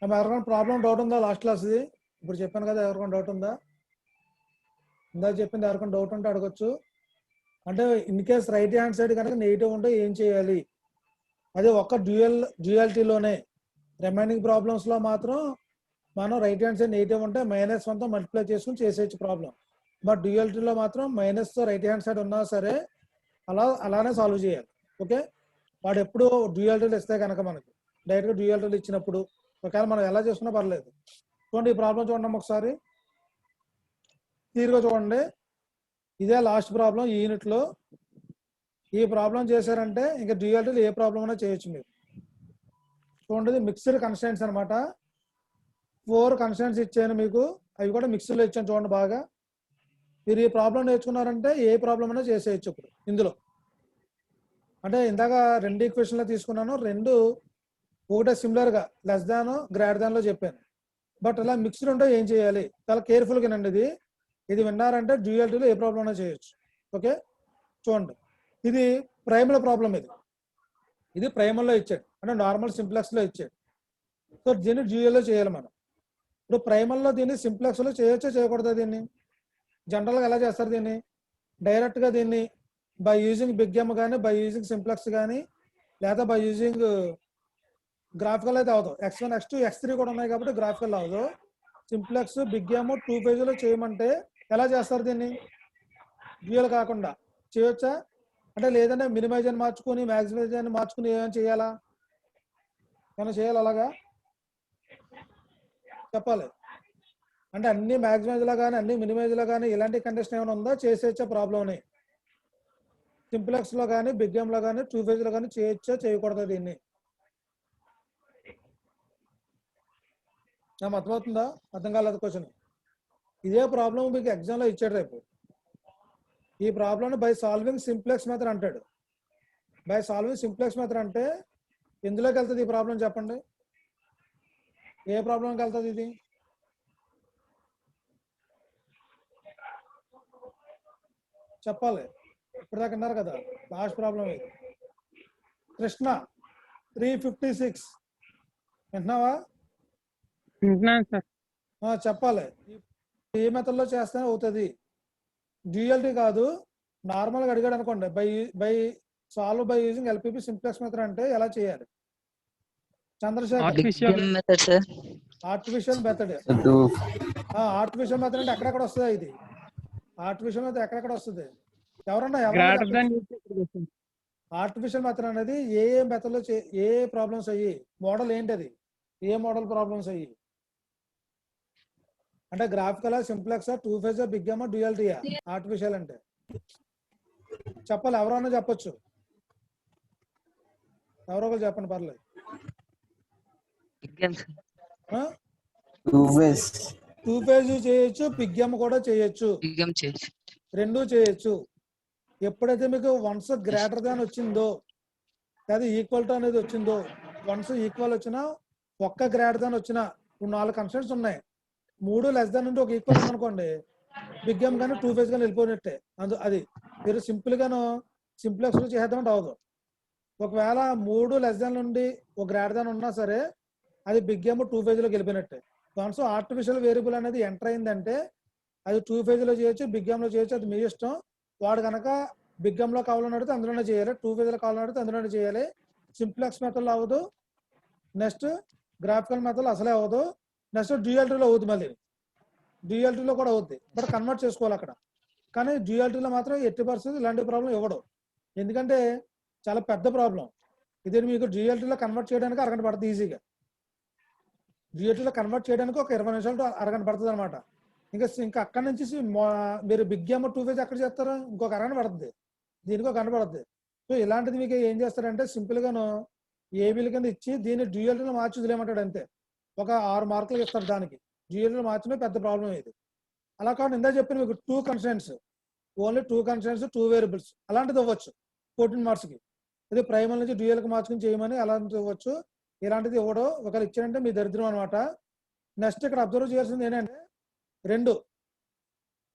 ఎవరికైనా problem doubt ఉందా last క్లాస్ది? ఇప్పుడు చెప్పాను కదా, ఎవరికైనా డౌట్ ఉందా? ఇందాక చెప్పింది ఎవరికైనా డౌట్ ఉంటే అడగొచ్చు. అంటే in case right hand side కనుక నెగిటివ్ ఉంటే ఏం చేయాలి, అదే ఒక్క డ్యూయాలిటీలోనే. రిమైనింగ్ ప్రాబ్లమ్స్లో మాత్రం మనం రైట్ హ్యాండ్ సైడ్ నెగిటివ్ ఉంటే -1తో మల్టిప్లై చేసుకుని చేసేయచ్చు ప్రాబ్లం. బట్ డ్యూయాలిటీలో మాత్రం మైనస్తో రైట్ హ్యాండ్ సైడ్ ఉన్నా సరే అలానే సాల్వ్ చేయాలి. ఓకే, వాడు ఎప్పుడు డ్యూయాలిటీలు ఇస్తే కనుక మనకి డైరెక్ట్గా డ్యూయాలిటీలు ఇచ్చినప్పుడు ఒకవేళ మనం ఎలా చేసుకున్నా పర్లేదు. చూడండి ఈ ప్రాబ్లం చూడండి ఒకసారి క్లియర్గా చూడండి. ఇదే లాస్ట్ ప్రాబ్లం ఈ యూనిట్లో. ఈ ప్రాబ్లం చేశారంటే ఇంకా డ్యూయాలిటీలు ఏ ప్రాబ్లం అయినా చేయొచ్చు మీరు. చూడండి మిక్స్డ్ కన్స్టెంట్స్ అనమాట. 4 కన్స్టెంట్స్ ఇచ్చాను మీకు, అవి కూడా మిక్స్డ్లో ఇచ్చాను చూడండి బాగా. మీరు ఈ ప్రాబ్లం నేర్చుకున్నారంటే ఏ ప్రాబ్లం అయినా చేసేయచ్చు ఇప్పుడు ఇందులో. అంటే ఇందాక 2 ఈక్వేషన్లో తీసుకున్నాను, 2 ఒకటే సిమిలర్గా లెస్ దాన్ గ్రేటర్ దాన్లో చెప్పాను. బట్ ఇలా మిక్స్డ్ ఉంటే ఏం చేయాలి, చాలా కేర్ఫుల్గా వినండి. ఇది విన్నారంటే డ్యూయాలిటీలో ఏ ప్రాబ్లం అయినా చేయొచ్చు. ఓకే, చూడండి ఇది ప్రైమల్ ప్రాబ్లం. ఇది ప్రైమల్లో ఇచ్చాడు, అంటే నార్మల్ సింప్లెక్స్లో ఇచ్చాడు. సో దీన్ని డ్యూయల్లో చేయాలి మనం. ఇప్పుడు ప్రైమల్లో దీన్ని సింప్లెక్స్లో చేయొచ్చో చేయకూడదా? దీన్ని జనరల్గా ఎలా చేస్తారు దీన్ని? డైరెక్ట్గా దీన్ని బై యూజింగ్ బిగ్ ఎమ్ కానీ, బై యూజింగ్ సింప్లెక్స్ కానీ, లేదా బై యూజింగ్ గ్రాఫికల్ అయితే అవదు. X1 X2 X3 కూడా ఉన్నాయి కాబట్టి గ్రాఫికల్ అవదు. సింప్లెక్స్ బిగ్ ఎమ్ 2 పేజీలో చేయమంటే ఎలా చేస్తారు దీన్ని? డ్యూయల్ కాకుండా చేయొచ్చా? అంటే లేదంటే మినిమైజ్ అని మార్చుకొని మ్యాక్సిమైజ్ అని మార్చుకుని ఏమైనా చేయాలా? ఏమైనా చేయాలి అలాగా? చెప్పాలి. అంటే అన్ని మ్యాక్సిమైజ్లో కానీ అన్ని మినిమైజ్లో కానీ ఇలాంటి కండిషన్ ఏమైనా ఉందా? చేసేచ్చా ప్రాబ్లంని? సింప్లెక్స్లో కానీ బిగ్ ఎమ్లో కానీ 2 పేజీలో కానీ చేయొచ్చా చేయకూడదా దీన్ని? అర్థమవుతుందా? అర్థం కాలేదు క్వశ్చన్. ఇదే ప్రాబ్లం మీకు ఎగ్జామ్లో ఇచ్చాడు రేపు. ఈ ప్రాబ్లమ్ని బై సాల్వింగ్ సింప్లెక్స్ మెథడ్ అంటాడు. బై సాల్వింగ్ సింప్లెక్స్ మెథడ్ అంటే ఎందులోకి వెళ్తుంది ఈ ప్రాబ్లం చెప్పండి? ఏ ప్రాబ్లంకి వెళ్తుంది ఇది? చెప్పాలి. ఇప్పటిదాకా అన్నారు కదా లాస్ట్ ప్రాబ్లం ఇది. కృష్ణ 356 వింటున్నావా? చెప్పాలి. ఏ మెథడ్లో చేస్తేనే అవుతుంది. డ్యూయాలిటీ కాదు, నార్మల్గా అడిగాడు అనుకోండి by solve by using LPP simplex method అంటే ఎలా చేయాలి? Chandrashekhar artificial method. Artificial method అంటే ఎక్కడెక్కడ వస్తుంది ఇది? ఆర్టిఫిషియల్ మెథడ్ ఎక్కడెక్కడ వస్తుంది? ఎవరన్నా ఆర్టిఫిషియల్ మెథడ్ అనేది ఏ మెథడ్లో ఏ ప్రాబ్లమ్స్ అయ్యి మోడల్ ఏంటి? అది ఏ మోడల్ ప్రాబ్లమ్స్ అయ్యి అంటే గ్రాఫికల్, సింప్లెక్స్, 2 ఫేజ్, బిగ్ ఎమ్, డ్యూయాలిటీయా? ఆర్టిఫిషియల్ అంటే చెప్పాలి. ఎవరన్నా చెప్పొచ్చు, ఎవరో ఒకరు చెప్పండి పర్లేదు. 2 ఫేజ్ చేయొచ్చు, బిగ్ ఎమ్ కూడా చేయొచ్చు, రెండు చేయొచ్చు. ఎప్పుడైతే మీకు వన్స్ గ్రేటర్ దాన్ వచ్చిందో లేదా ఈక్వల్ టు అనేది వచ్చిందో, వన్స్ ఈక్వల్ వచ్చినా ఒక్క గ్రేటర్ దాన్ వచ్చినా, ఇప్పుడు 4 కన్స్టెంట్స్ ఉన్నాయి, 3 లెస్ దాన్ నుండి ఒక ఈక్వల్ ఉందనుకోండి, బిగ్ ఎమ్ కానీ 2 ఫేజ్ కానీ వెళ్ళిపోయినట్టే. అది మీరు సింపుల్గాను సింప్లెక్స్లో చేద్దామంటే అవదు. ఒకవేళ 3 లెస్ దాన్ నుండి ఒక గ్రేటర్ దాన్ ఉన్నా సరే అది బిగ్ ఎమ్ 2 ఫేజ్లోకి వెళ్ళిపోయినట్టే. వన్స్ ఆర్టిఫిషియల్ వేరియబుల్ అనేది ఎంటర్ అయిందంటే అది 2 ఫేజ్లో చేయొచ్చు, బిగ్ ఎమ్లో చేయొచ్చు, అది మీ ఇష్టం. వాడు కనుక బిగ్ ఎమ్లో కావాలని అడిగితే అందులోనే చేయాలి, 2 ఫేజ్లో కావాలని అడిగితే అందులోనే చేయాలి. సింప్లెక్స్ మెథడ్లో అవ్వదు, నెక్స్ట్ గ్రాఫికల్ మెథడ్లో అసలే అవ్వదు, నెక్స్ట్ డ్యూయాలిటీలో అవుతుంది. మళ్ళీ డ్యూయాలిటీలో కూడా అవుద్ది, బట్ కన్వర్ట్ చేసుకోవాలి అక్కడ. కానీ డ్యూయాలిటీలో మాత్రం 80% ఇలాంటి ప్రాబ్లం ఇవ్వడు, ఎందుకంటే చాలా పెద్ద ప్రాబ్లం ఇది. మీకు డ్యూయాలిటీలో కన్వర్ట్ చేయడానికి అరగంట పడుతుంది ఈజీగా. డ్యూయాలిటీలో కన్వర్ట్ చేయడానికి ఒక 20 నిమిషాలు అరగంట పడుతుంది అనమాట. ఇంకా అక్కడి నుంచి మీరు బిగ్ ఎమ్ 2 ఫేజ్ ఎక్కడ చేస్తారు, ఇంకొక అరగంట పడుతుంది, దీనికి ఒక గంట పడుతుంది. సో ఇలాంటిది మీకు ఏం చేస్తారంటే సింపుల్గాను ఏబీల కింద ఇచ్చి దీన్ని డ్యూయాలిటీలో మార్చి వదిలేమంటాడు అంతే. ఒక 6 మార్కులు ఇస్తారు దానికి. డ్యూయాలిటీలో మార్చడమే పెద్ద ప్రాబ్లం ఇది. అలా కాకుండా ఇందా చెప్పిన మీకు 2 కన్స్టెంట్స్, ఓన్లీ 2 కన్స్టెంట్స్ 2 వేరియబుల్స్ అలాంటిది ఇవ్వచ్చు 14 మార్క్స్కి. ఇది ప్రైమల్ నుంచి డ్యూయల్కి మార్చుకుని చేయమని అలాంటిది ఇవ్వచ్చు. ఇలాంటిది ఇవ్వడం ఒకవేళ ఇచ్చారంటే మీ దరిద్రం అనమాట. నెక్స్ట్ ఇక్కడ అబ్జర్వ్ చేయాల్సింది ఏంటంటే 2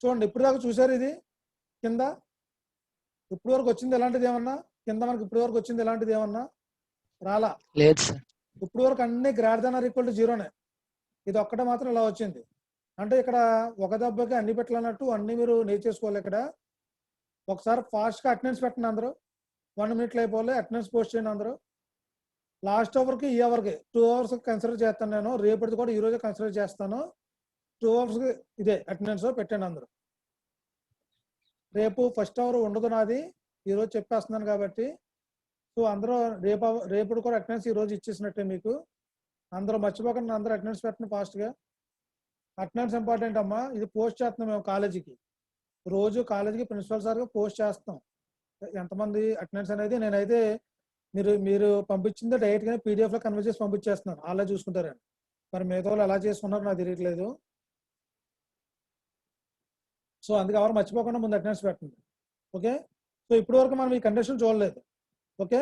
చూడండి. ఇప్పుడు దాకా చూసారు ఇది కింద ఇప్పుడు వరకు వచ్చింది ఎలాంటిది ఏమన్నా కింద మనకి ఇప్పుడు వరకు వచ్చింది ఎలాంటిది ఏమన్నా రాలా? లేదు సార్. ఇప్పుడు వరకు అన్ని greater than or equal to 0నే. ఇది ఒక్కటే మాత్రం ఇలా వచ్చింది. అంటే ఇక్కడ ఒక దెబ్బకి అన్ని పెట్టాలన్నట్టు అన్ని మీరు నేర్చేసుకోవాలి. ఇక్కడ ఒకసారి ఫాస్ట్గా అటెండెన్స్ పెట్టండి అందరూ. 1 minute అయిపోవాలి. అటెండెన్స్ పోస్ట్ చేయండి అందరూ. లాస్ట్ అవర్కి ఈ అవర్కి 2 hours కన్సిడర్ చేస్తాను నేను. రేపటిది కూడా ఈ రోజే కన్సిడర్ చేస్తాను. 2 hours ఇదే అటెండెన్స్ పెట్టండి అందరూ. రేపు ఫస్ట్ అవర్ ఉండదు నాది, ఈరోజు చెప్పేస్తున్నాను కాబట్టి. సో అందరూ రేపు కూడా అటెండెన్స్ ఈరోజు ఇచ్చేసినట్టే మీకు. అందరూ మర్చిపోకుండా అందరూ అటెండెన్స్ పెట్టండి ఫాస్ట్గా. అటెండెన్స్ ఇంపార్టెంట్ అమ్మా. ఇది పోస్ట్ చేస్తున్నాం మేము కాలేజీకి. రోజు కాలేజీకి ప్రిన్సిపల్ సార్గా పోస్ట్ చేస్తాం ఎంతమంది అటెండెన్స్ అనేది. నేనైతే మీరు పంపించింది డైరెక్ట్గానే పీడిఎఫ్లో కన్వర్ట్ చేసి పంపించేస్తున్నాను, అలా చూసుకుంటారని. మరి మిగతా వాళ్ళు ఎలా చేసుకున్నారో నాకు తెలియట్లేదు. సో అందుకే ఎవరు మర్చిపోకుండా ముందు అటెండెన్స్ పెట్టండి. ఓకే. సో ఇప్పటి వరకు మనం ఈ కండిషన్ చూడలేదు. ఓకే.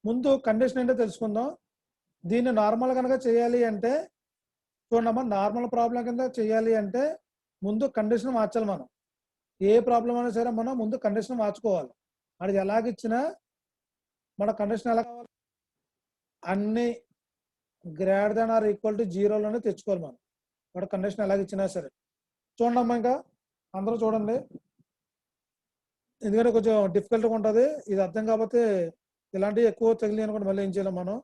ముందు కండిషన్ ఏంటో తెలుసుకుందాం. దీన్ని నార్మల్ కనుక చేయాలి అంటే చూడమ్మా, నార్మల్ ప్రాబ్లం కింద చేయాలి అంటే ముందు కండిషన్ మార్చాలి మనం. ఏ ప్రాబ్లం అయినా సరే మనం ముందు కండిషన్ మార్చుకోవాలి. అది ఎలాగిచ్చినా మన కండిషన్ ఎలా కావాలి, అన్ని greater than or equal to 0లోనే తెచ్చుకోవాలి మనం. వాడు కండిషన్ ఎలాగిచ్చినా సరే. చూడమ్మా, ఇంకా అందరూ చూడండి. ఎందుకంటే కొంచెం డిఫికల్ట్గా ఉంటుంది. ఇది అర్థం కాకపోతే ఇలాంటివి ఎక్కువ తగిలి అనుకోండి, మళ్ళీ ఏం చేయాలి మనం.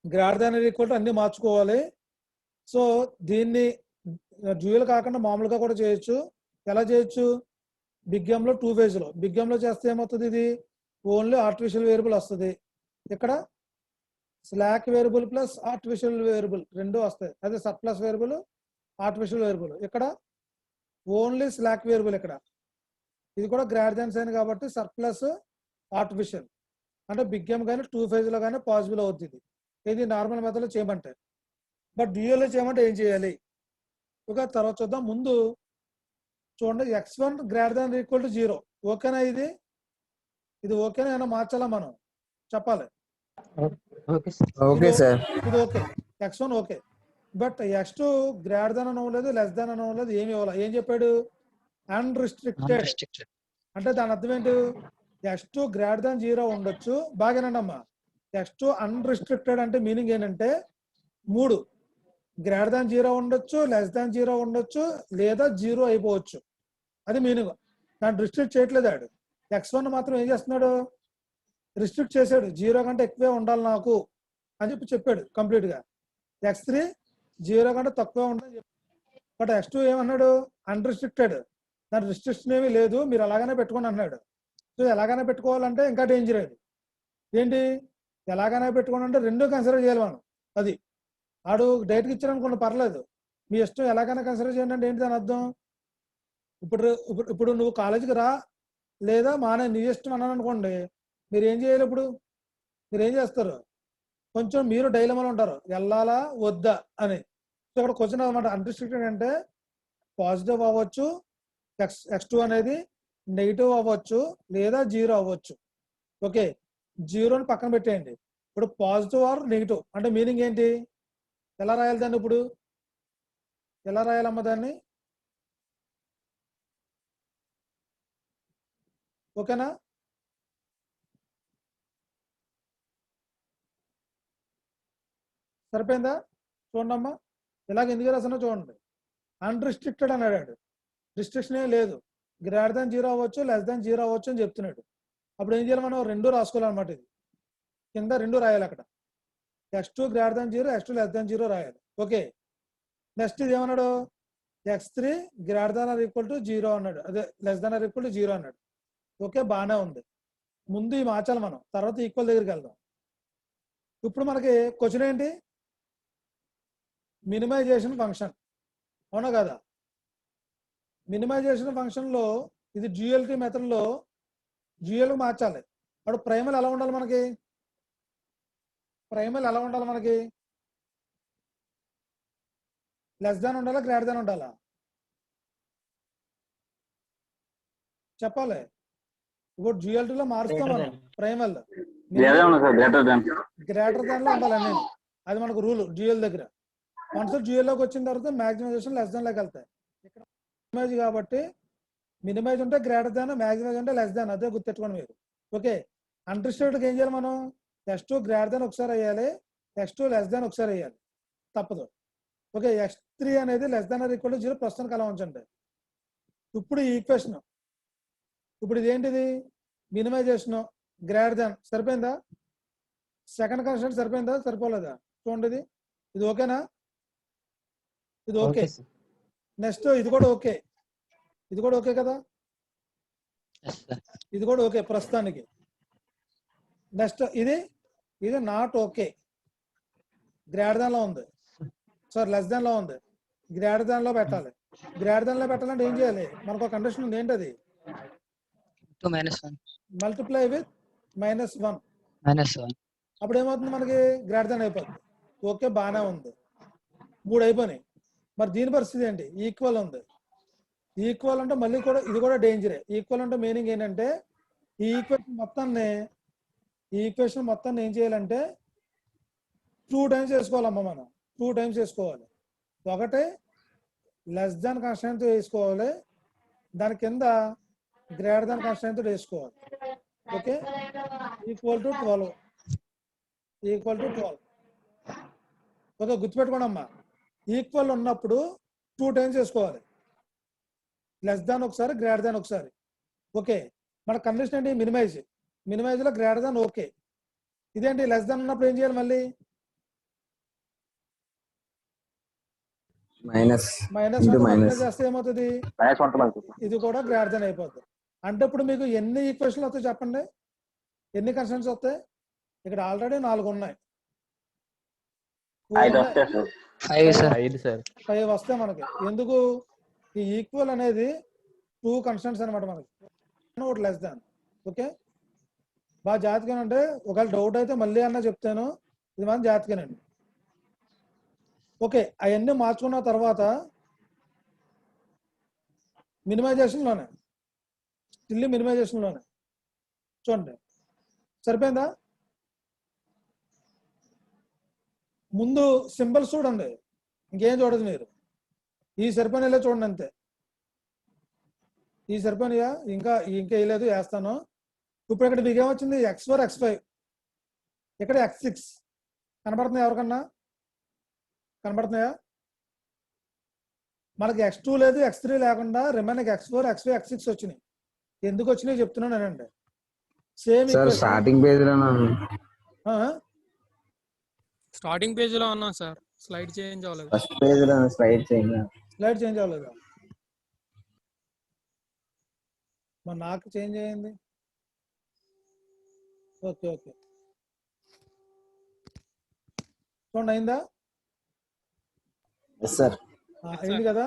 Greater than or equal to అన్ని మార్చుకోవాలి. సో దీన్ని డ్యూయల్ కాకుండా మామూలుగా కూడా చేయొచ్చు. ఎలా చేయొచ్చు? బిగ్ గేమ్లో 2 phaseలో. బిగ్ గేమ్లో చేస్తే ఏమవుతుంది, ఇది ఓన్లీ ఆర్టిఫిషియల్ వేరియబుల్ వస్తుంది. ఇక్కడ slack variable plus artificial variable రెండు వస్తాయి. అదే సర్ప్లస్ వేరియబుల్, ఆర్టిఫిషియల్ వేరియబుల్. ఇక్కడ ఓన్లీ స్లాక్ వేరియబుల్. ఇక్కడ ఇది కూడా గ్రేటర్ దాన్ సైన్ కాబట్టి సర్ప్లస్ ఆర్టిఫిషియల్. అంటే బిగ్ గేమ్ కానీ 2 phaseలో కానీ పాసిబుల్ అవుతుంది. ఇది నార్మల్ మెథడ్లో చేయమంటే. బట్ డ్యూయల్లో చేయమంటే ఏం చేయాలి? ఒక తర్వాత చూద్దాం. ముందు చూడండి, x1 greater than equal to 0. ఓకేనా? ఇది ఓకేనా? ఏమైనా మార్చాలా మనం? చెప్పాలి. Okay sir. ఇది okay. x1 okay. But x2 greater than అనవలేదు, లెస్ దాన్ అనవలేదు, ఏమి ఇవ్వాలి. ఏం చెప్పాడు? అన్రిస్ట్రిక్టెడ్. అంటే దాని అర్థం ఏంటి? x2 గ్రేటర్ దాన్ 0 ఉండొచ్చు. బాగానండి అమ్మా. x2 అన్రిస్ట్రిక్టెడ్ అంటే మీనింగ్ ఏంటంటే 3 గ్రేటర్ దాన్ 0 ఉండొచ్చు, లెస్ దాన్ 0 ఉండొచ్చు, లేదా 0 అయిపోవచ్చు. అది మీనింగ్. దాన్ని రిస్ట్రిక్ట్ చేయట్లేదు ఆడు. x1 మాత్రం ఏం చేస్తున్నాడు? రిస్ట్రిక్ట్ చేశాడు. 0 కంటే ఎక్కువే ఉండాలి నాకు అని చెప్పాడు కంప్లీట్గా. x3 0 కంటే తక్కువే ఉండాలని చెప్పాడు. బట్ x2 ఏమన్నాడు? అన్రిస్ట్రిక్టెడ్. దాని రిస్ట్రిక్షన్ ఏమీ లేదు, మీరు అలాగనే పెట్టుకోండి అన్నాడు. సో ఎలాగైనా పెట్టుకోవాలంటే ఇంకా డేంజర్. అది ఏంటి? ఎలాగైనా పెట్టుకోండి అంటే రెండు కన్సిడర్ చేయాలి మనం. అది ఆడు డైరెక్ట్గా ఇచ్చారనుకోండి పర్లేదు, మీ ఇష్టం, ఎలాగైనా కన్సిడర్ చేయండి అంటే ఏంటి దాని అర్థం? ఇప్పుడు నువ్వు కాలేజీకి రా లేదా మానే, నీ ఇష్టం అన్నాను అనుకోండి, మీరు ఏం చేయాలి? ఇప్పుడు మీరు ఏం చేస్తారు? కొంచెం మీరు డైలమాలో ఉంటారు, వెళ్ళాలా వద్దా అని. సో ఇక్కడ క్వశ్చన్ అనమాట. అన్రిస్ట్రిక్టెడ్ అంటే పాజిటివ్ అవ్వచ్చు, x2 అనేది నెగిటివ్ అవ్వచ్చు, లేదా 0 అవ్వచ్చు. ఓకే. 0ని పక్కన పెట్టేయండి. ఇప్పుడు పాజిటివ్ ఆర్ నెగిటివ్ అంటే మీనింగ్ ఏంటి? ఎలా రాయాలి దాన్ని? ఇప్పుడు ఎలా రాయాలమ్మ దాన్ని? ఓకేనా? సరిపోయిందా? చూడండి అమ్మా, ఇలాగ ఎందుకు రాస్తున్నా చూడండి. అన్రిస్ట్రిక్టెడ్ అన్నాడు. రిస్ట్రిక్షన్ ఏం లేదు. గ్రేటర్ దాన్ 0 అవ్వచ్చు, లెస్ దాన్ 0 అవ్వచ్చు అని చెప్తున్నాడు. అప్పుడు ఏం చేయాలి మనం? రెండు రాసుకోవాలన్నమాట. ఇది కింద రెండు రాయాలి. అక్కడ x2 greater than 0, x2 less than 0 రాయాలి. ఓకే. నెక్స్ట్ ఇది ఏమన్నాడు? x3 greater than or equal to 0 అన్నాడు. అదే less than or equal to 0 అన్నాడు. ఓకే, బాగానే ఉంది. ముందు ఈ మార్చాలి మనం, తర్వాత ఈక్వల్ దగ్గరికి వెళ్దాం. ఇప్పుడు మనకి క్వశ్చన్ ఏంటి? Minimisation function. అవునా కదా? మినిమైజేషన్ ఫంక్షన్లో ఇది డ్యూయల్టీ మెథడ్లో డ్యూయల్ మార్చాలి. అప్పుడు ప్రైమల్ ఎలా ఉండాలి మనకి? ప్రైమల్ ఎలా ఉండాలి మనకి? లెస్ దాన్ ఉండాలా, గ్రేటర్ దాన్ ఉండాలా? చెప్పాలి. ఇప్పుడు డ్యూయల్టీలో మారుస్తాం మనం. ప్రైమల్ గ్రేటర్ దాన్ లో ఉండాలండి. అది మనకు రూల్ డ్యూయల్ దగ్గర. వన్స్ డ్యూయల్లోకి వచ్చిన తర్వాత మ్యాక్సిమైజేషన్ లెస్ దాన్ లోకి వెళ్తాయి. ఇక్కడ మినిమైజ్ కాబట్టి మినిమైజ్ ఉంటే గ్రేటర్ దాన్, మ్యాక్సిమైజ్ ఉంటే లెస్ దాన్. అదే గుర్తెట్టుకోండి మీరు. ఓకే. అన్రిస్ట్రిక్టెడ్కి ఏం చేయాలి మనం? x2 గ్రేటర్ దాన్ ఒకసారి వేయాలి, x2 లెస్ దాన్ ఒకసారి వేయాలి. తప్పదు. ఓకే, x3 అనేది less than or equal to 0 ప్రస్తుతానికి అలా ఉంచండి. ఇప్పుడు ఈ ఈక్వేషన్, ఇప్పుడు ఇదేంటిది, మినిమైజేషన్ గ్రేటర్ దాన్, సరిపోయిందా? సెకండ్ కన్స్టెంట్ సరిపోయిందా, సరిపోలేదా? చూడండి, ఇది ఓకేనా? ఇది ఓకే. నెక్స్ట్ ఇది కూడా ఓకే, ఇది కూడా ఓకే కదా, ఇది కూడా ఓకే ప్రస్తుతానికి. నెక్స్ట్ ఇది నాట్ ఓకే, గ్రేటర్ దాన్ లో ఉంది, సార్ లెస్ దాన్ లో ఉంది, గ్రేటర్ దాన్ లో పెట్టాలి. గ్రేటర్ దాన్ లో పెట్టాలంటే ఏం చేయాలి, మనకు ఒక కండిషన్ ఉంది, ఏంటది? Multiply with -1. అప్పుడు ఏమవుతుంది, మనకి గ్రేటర్ దాన్ అయిపోతుంది. ఓకే, బాగానే ఉంది, 3 అయిపోయినాయి. మరి దీని పరిస్థితి ఏంటి? ఈక్వల్ ఉంది. ఈక్వల్ అంటే మళ్ళీ కూడా ఇది కూడా డేంజరే. ఈక్వల్ అంటే మీనింగ్ ఏంటంటే ఈ ఈక్వేషన్ మొత్తాన్ని ఏం చేయాలంటే 2 టైమ్స్ వేసుకోవాలమ్మా, మనం 2 టైమ్స్ వేసుకోవాలి. ఒకటి లెస్ దాన్ కాన్స్టెంట్ వేసుకోవాలి, దాని కింద గ్రేటర్ దాన్ కాన్స్టెంట్ వేసుకోవాలి. Okay, equal to 12. ఓకే, గుర్తుపెట్టుకోండి అమ్మా, ఈక్వల్ ఉన్నప్పుడు 2 టైమ్స్ వేసుకోవాలి, లెస్ దాన్ ఒకసారి, గ్రేటర్ దాన్ ఒకసారి. ఓకే, మన కండిషన్ ఏంటి, మినిమైజ్ లో గ్రేటర్ దాన్ ఓకే. ఇదేంటి, లెస్ దాన్ ఉన్నప్పుడు ఏం చేయాలి, మళ్ళీ మైనస్ చేస్తే ఏమవుతుంది, ఇది కూడా గ్రేటర్ దాన్ అయిపోతుంది. అంటే ఇప్పుడు మీకు ఎన్ని ఈక్వేషన్లు వస్తాయి చెప్పండి, ఎన్ని కన్స్టెంట్స్ వస్తాయి? ఇక్కడ ఆల్రెడీ 4 ఉన్నాయి, 5 వస్తాయి మనకి. ఎందుకు, ఈ ఈక్వల్ అనేది 2 కన్స్టెంట్స్ అనమాట మనకి, ఒకటి లెస్ దాన్. ఓకే, బాగా జాగ్రత్తగా అంటే, ఒకవేళ డౌట్ అయితే మళ్ళీ అన్నా చెప్తాను, ఇది మనం జాగ్రత్తగానండి. ఓకే, అవన్నీ మార్చుకున్న తర్వాత మినిమైజేషన్లోనే చూడండి, సరిపోయిందా? ముందు సింబల్స్ చూడండి, ఇంకేం చూడదు మీరు, ఈ సరిపోయినా చూడండి అంతే. ఈ సరిపోయినాయా, ఇంకా వేయలేదు, వేస్తాను. ఇప్పుడు ఇక్కడ మీకు ఏమొచ్చింది, x4 x5, ఇక్కడ x6 కనబడుతున్నాయి, ఎవరికన్నా కనబడుతున్నాయా? మనకి x2 లేదు, x3 లేకుండా రిమైనింగ్ x4 x5 x6 వచ్చినాయి. ఎందుకు వచ్చినాయి చెప్తున్నాను నేనండి. సేమ్ స్టార్టింగ్ పేజ్ లో స్టార్టింగ్ పేజ్ లో ఉన్నా సార్, స్లైడ్ చేంజ్ అవ్వలేదు. ఫస్ట్ పేజ్ లో స్లైడ్ చేంజ్ అవ్వలేదా? మరి నాకు చేంజ్ అయ్యింది. ఓకే, చూడండి, అయిందా? అయింది కదా?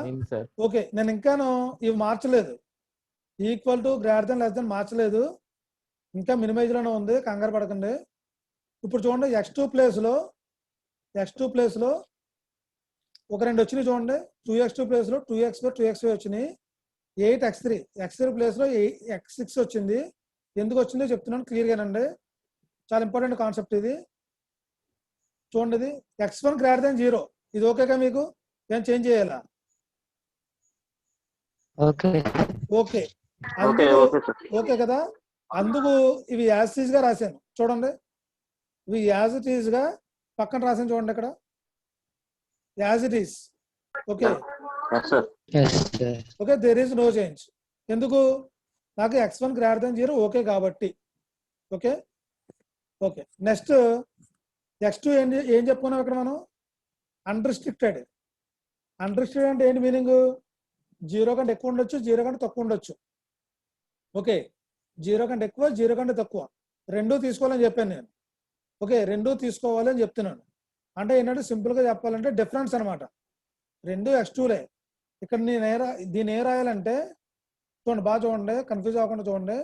ఓకే, నేను ఇంకాను ఇవి మార్చలేదు, equal to, greater than, less than మార్చలేదు, ఇంకా మినిమైజ్ లోనే ఉంది, కంగారు పడకండి. ఇప్పుడు చూడండి, x2 ప్లేస్ లో ఒక 2 వచ్చినాయి చూడండి, 2x2 ప్లేస్ లో 2x4 2x5 వచ్చినాయి, 8x3 ప్లేస్ లో x6 వచ్చింది. ఎందుకు వచ్చిందో చెప్తున్నాను క్లియర్గానండి, చాలా ఇంపార్టెంట్ కాన్సెప్ట్ ఇది. చూడండి, ఇది x1 గ్రేటర్ దాన్ 0, ఇది ఓకేగా మీకు? ఏం చేంజ్ చేయాలా? ఓకే కదా? అందుకు ఇవి యాజ్ ఇట్ ఈజ్ గా రాశాను చూడండి, ఇవి యాజ్ ఇట్ ఈజ్ గా పక్కన రాశాను చూడండి, ఇక్కడ as it is. Okay, there is no change. ఎందుకు, నాకు x1 గ్రేటర్ దాన్ 0 ఓకే కాబట్టి. ఓకే, నెక్స్ట్ x2 ఏం చెప్పుకున్నాం ఇక్కడ మనం, అన్రిస్ట్రిక్టెడ్ అంటే ఏంటి మీనింగ్, 0 కంటే ఎక్కువ ఉండొచ్చు, 0 కంటే తక్కువ ఉండొచ్చు. ఓకే, 0 కంటే ఎక్కువ, 0 కంటే తక్కువ, రెండూ తీసుకోవాలని చెప్పాను నేను. ఓకే, రెండూ తీసుకోవాలి అని చెప్తున్నాను. అంటే ఏంటంటే సింపుల్ గా చెప్పాలంటే డిఫరెన్స్ అనమాట, రెండు x2లే. ఇక్కడ దీన్ని ఏ రాయాలంటే చూడండి, బాగా చూడండి, కన్ఫ్యూజ్ అవ్వకుండా చూడండి.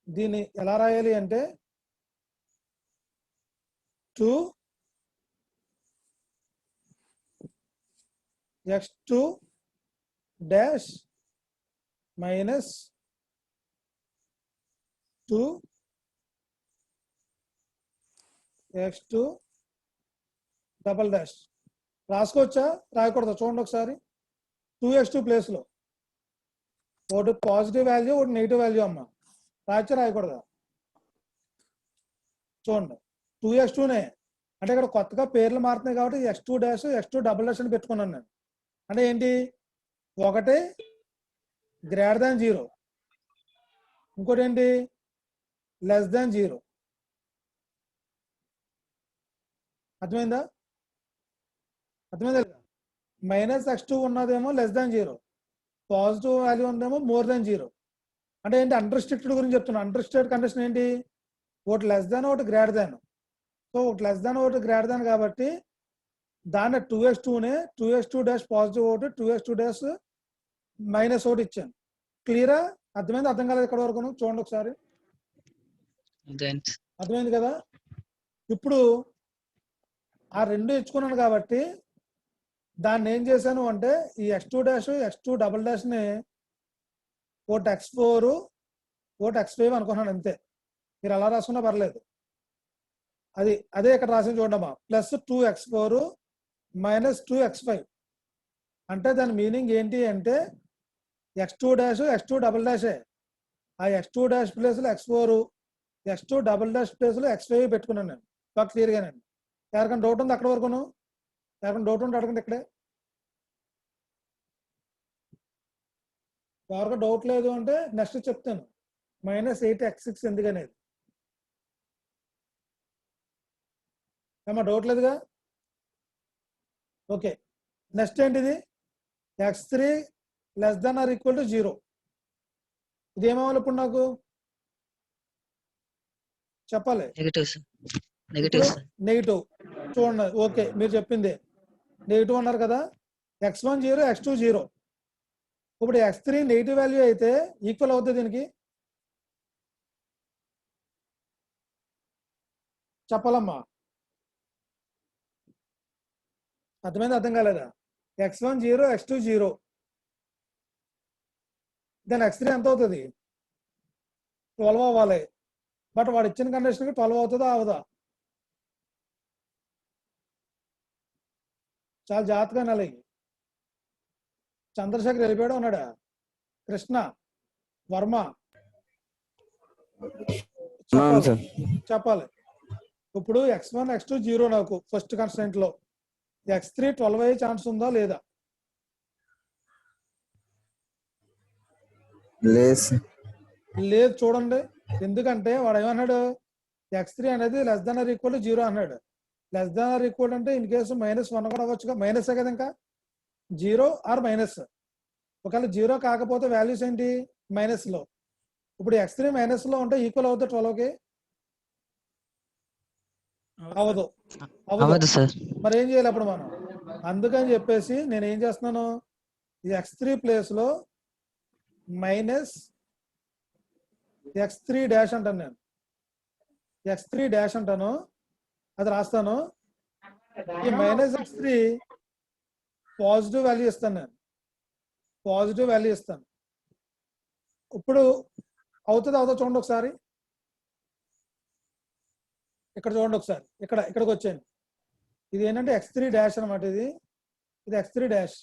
దీన్ని ఎలా రాయాలి అంటే 2x2 dash minus 2x2 double dash రాసుకోవచ్చా, రాయకూడదా? చూడండి ఒకసారి, 2x2 ప్లేస్ లో ఒకటి పాజిటివ్ వాల్యూ, ఒకటి నెగిటివ్ వాల్యూ అమ్మా, రాయచ్చా రాయకూడదా? చూడండి, 2x2నే అంటే ఇక్కడ కొత్తగా పేర్లు మారుతున్నాయి కాబట్టి x2 dash x2 double dash అని పెట్టుకున్నాను నేను. అంటే ఏంటి, ఒకటి గ్రేటర్ దాన్ 0, ఇంకోటి ఏంటి లెస్ దాన్ 0. అర్థమైందా? -x2 ఉన్నదేమో లెస్ దాన్ 0, పాజిటివ్ వాల్యూ ఉందేమో మోర్ దాన్ 0. అంటే ఏంటి, అన్రిస్ట్రిక్టెడ్ గురించి చెప్తున్నా. అన్రిస్ట్రిక్టెడ్ కండిషన్ ఏంటి, ఒకటి లెస్ దాన్ ఒకటి గ్రేటర్ దాన్. సో ఒకటి లెస్ దాన్ ఒకటి గ్రేటర్ దాన్ కాబట్టి దాన్ని 2x2నే 2x2 డాష్ పాజిటివ్ ఒకటి 2x2 డాష్ మైనస్ ఒకటి ఇచ్చాను. క్లియరా? అర్థమైంది? అర్థం కాలేదు ఇక్కడ వరకు? చూడండి ఒకసారి. అర్థమైంది కదా? ఇప్పుడు ఆ రెండు ఇచ్చుకున్నాను కాబట్టి దాన్ని ఏం చేశాను అంటే ఈ x2 డాష్ x2 డబుల్ డాష్ని ఒకటి x4 ఒకటి x5 అనుకున్నాను అంతే. మీరు అలా రాసుకున్నా పర్లేదు. అదే ఇక్కడ రాసిన చూడమ్మా, ప్లస్ 2x4 మైనస్ 2x5. అంటే దాని మీనింగ్ ఏంటి అంటే x2 డాష్ x2 డబుల్ డాషే. ఆ x2 డాష్ ప్లేస్లో x4, x2 డబుల్ డాష్ ప్లేస్లో x5 పెట్టుకున్నాను నేను. బాగా క్లియర్గానండి. ఎవరికైనా డౌట్ ఉంది అక్కడ వరకును? ఎవరికైనా డౌట్ ఉంటే అడగండి ఇక్కడే. ఎవరికైనా డౌట్ లేదు అంటే నెక్స్ట్ చెప్తాను, -8x6 ఎందుకనేది. ఏమా డౌట్ లేదుగా? ఓకే, నెక్స్ట్ ఏంటిది, x3 less than or equal to 0. ఇది ఏమవ్వాలి ఇప్పుడు నాకు చెప్పాలి? నెగిటివ్. చూడండి, ఓకే మీరు చెప్పింది నెగిటివ్ అన్నారు కదా. x1 0 x2 0. ఇప్పుడు x3 నెగిటివ్ వాల్యూ అయితే ఈక్వల్ అవుతుంది దీనికి. చెప్పాలమ్మా? అర్థమైంది? అర్థం కాలేదా? x1 0 x2 0. దాని x3 ఎంత అవుతుంది? 12 అవ్వాలి. బట్ వాడు ఇచ్చిన కండిషన్కి 12 అవుతుందా అవదా? చాలా జాగ్రత్తగా నెల. చంద్రశేఖర్ వెళ్ళిపోయాడు ఉన్నాడా? కృష్ణ, వర్మ చెప్పాలి. ఇప్పుడు x1 x2 0 నాకు ఫస్ట్ కన్స్టెంట్ లో. x3 12 అయ్యే ఛాన్స్ ఉందా లేదా? లేదు చూడండి. ఎందుకంటే వాడు ఏమన్నాడు, x3 అనేది less than or equal to 0 అన్నాడు. లెస్ దాన్ ఆర్ ఈక్వల్ అంటే ఇన్ కేసు -1 కూడా అవ్వచ్చుగా. మైనసే కదా, ఇంకా 0 ఆర్ మైనస్. ఒకవేళ 0 కాకపోతే వాల్యూస్ ఏంటి మైనస్ లో. ఇప్పుడు x3 మైనస్ లో ఉంటే ఈక్వల్ అవుతుంది 12కి? అవదు. మరి ఏం చేయాలి అప్పుడు మనం? అందుకని చెప్పేసి నేను ఏం చేస్తున్నాను, ఈ x3 ప్లేస్ లో -x3 డాష్ అంటాను నేను. x3 డాష్ అంటాను, అది రాస్తాను. ఈ -x3 పాజిటివ్ వాల్యూ ఇస్తాను నేను. పాజిటివ్ వాల్యూ ఇస్తాను. ఇప్పుడు అవుతుందా చూడండి ఒకసారి. ఇక్కడ చూడండి ఒకసారి, ఇక్కడికి వచ్చాను. ఇది ఏంటంటే x3 డాష్ అనమాట. ఇది x3 డాష్.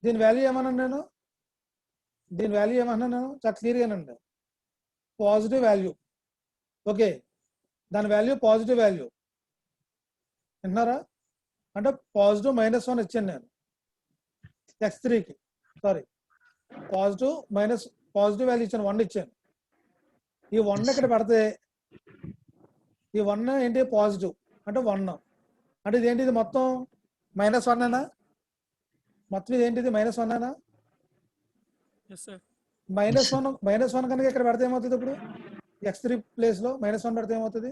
దీని వాల్యూ ఏమన్నాను నేను? చాలా క్లియర్గానండి, పాజిటివ్ వాల్యూ. ఓకే, దాని వాల్యూ పాజిటివ్ వాల్యూ వింటున్నారా? అంటే పాజిటివ్ -1 ఇచ్చాను నేను x3కి. సారీ, పాజిటివ్ వాల్యూ ఇచ్చాను, 1 ఇచ్చాను. ఈ 1 ఇక్కడ పెడితే ఈ 1 ఏంటి పాజిటివ్ అంటే 1. అంటే ఇదేంటి, ఇది మొత్తం -1 మొత్తం ఇదేంటిది -1 -1 కనుక ఇక్కడ పెడితే ఏమవుతుంది? ఇప్పుడు x3 ప్లేస్ లో -1 పెడితే ఏమవుతుంది?